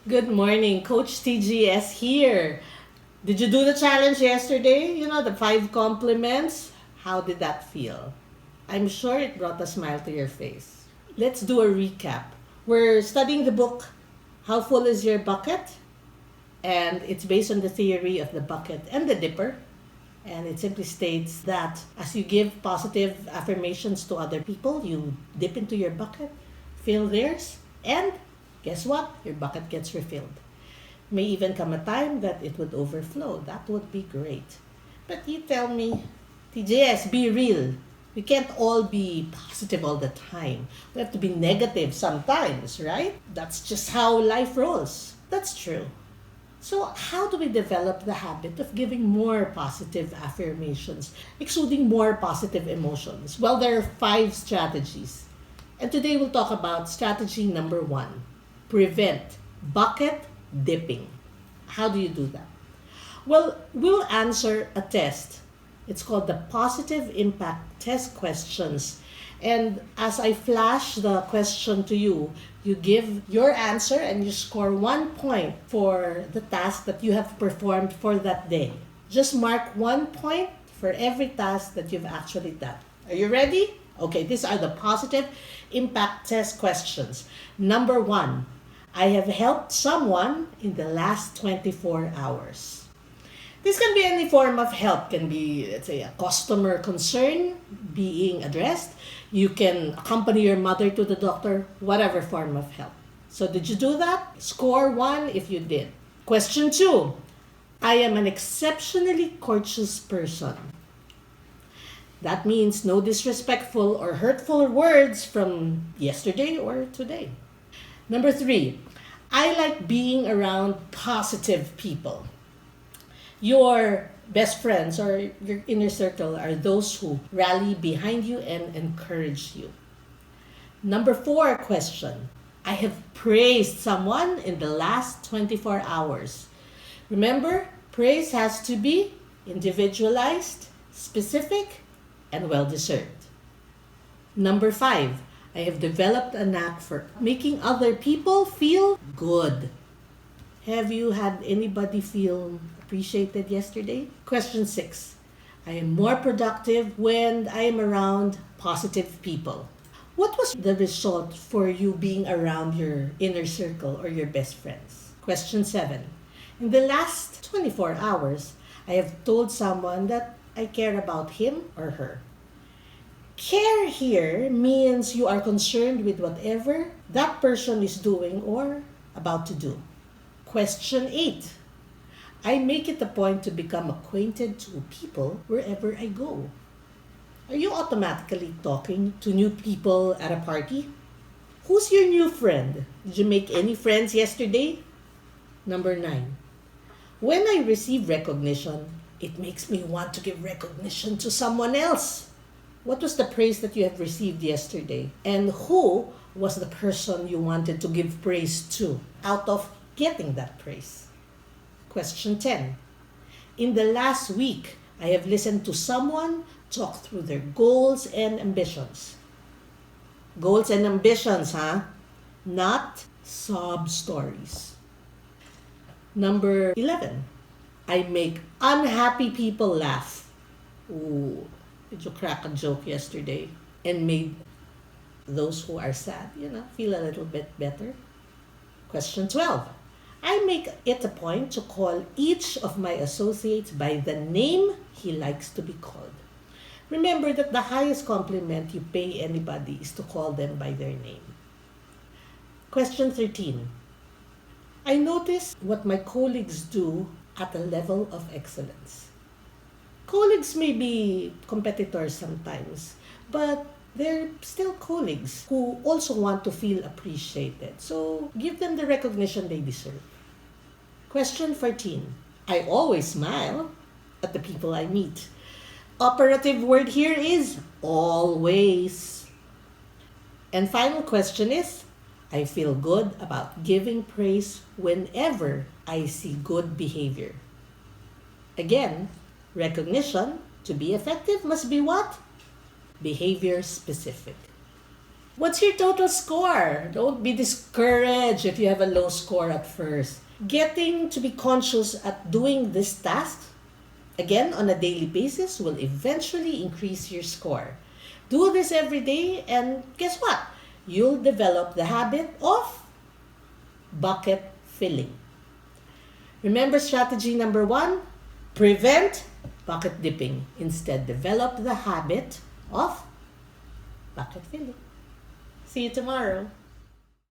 Good morning, Coach TGS here. Did you do the challenge yesterday? The 5 compliments? How did that feel? I'm sure it brought a smile to your face. Let's do a recap. We're studying the book, How Full is Your Bucket? And it's based on the theory of the bucket and the dipper. And it simply states that as you give positive affirmations to other people, you dip into your bucket, fill theirs, and guess what? Your bucket gets refilled. May even come a time that it would overflow. That would be great. But you tell me, TJS, be real. We can't all be positive all the time. We have to be negative sometimes, right? That's just how life rolls. That's true. So, how do we develop the habit of giving more positive affirmations, exuding more positive emotions? Well, there are 5 strategies. And today we'll talk about strategy number 1, prevent bucket dipping. How do you do that? Well, we'll answer a test. It's called the Positive Impact Test Questions. And as I flash the question to you, you give your answer and you score 1 point for the task that you have performed for that day. Just mark 1 point for every task that you've actually done. Are you ready? Okay, these are the Positive Impact Test Questions. Number 1, I have helped someone in the last 24 hours. This can be any form of help. Can be, let's say, a customer concern being addressed. You can accompany your mother to the doctor, whatever form of help. So did you do that? Score 1 if you did. Question 2. I am an exceptionally courteous person. That means no disrespectful or hurtful words from yesterday or today. Number 3. I like being around positive people. Your best friends or your inner circle are those who rally behind you and encourage you. Number 4 question. I have praised someone in the last 24 hours. Remember, praise has to be individualized, specific, and well-deserved. Number 5. I have developed a knack for making other people feel good. Have you had anybody feel appreciated yesterday? Question 6. I am more productive when I am around positive people. What was the result for you being around your inner circle or your best friends? Question 7. In the last 24 hours, I have told someone that I care about him or her. Care here means you are concerned with whatever that person is doing or about to do. Question 8. I make it a point to become acquainted to people wherever I go. Are you automatically talking to new people at a party? Who's your new friend? Did you make any friends yesterday? Number 9. When I receive recognition, it makes me want to give recognition to someone else. What was the praise that you have received yesterday? And who was the person you wanted to give praise to out of getting that praise? Question 10. In the last week, I have listened to someone talk through their goals and ambitions. Goals and ambitions, huh? Not sob stories. Number 11. I make unhappy people laugh. Ooh, did you crack a joke yesterday and made those who are sad, feel a little bit better? Question 12. I make it a point to call each of my associates by the name he likes to be called. Remember that the highest compliment you pay anybody is to call them by their name. Question 13. I notice what my colleagues do at a level of excellence. Colleagues may be competitors sometimes, but they're still colleagues who also want to feel appreciated. So give them the recognition they deserve. Question 14. I always smile at the people I meet. Operative word here is always. And final question is, I feel good about giving praise whenever I see good behavior. Again, recognition to be effective must be what? Behavior specific. What's your total score? Don't be discouraged if you have a low score at first. Getting to be conscious at doing this task, again on a daily basis, will eventually increase your score. Do this every day, and guess what? You'll develop the habit of bucket filling. Remember strategy number 1? Prevent bucket dipping. Instead, develop the habit of bucket filling. See you tomorrow.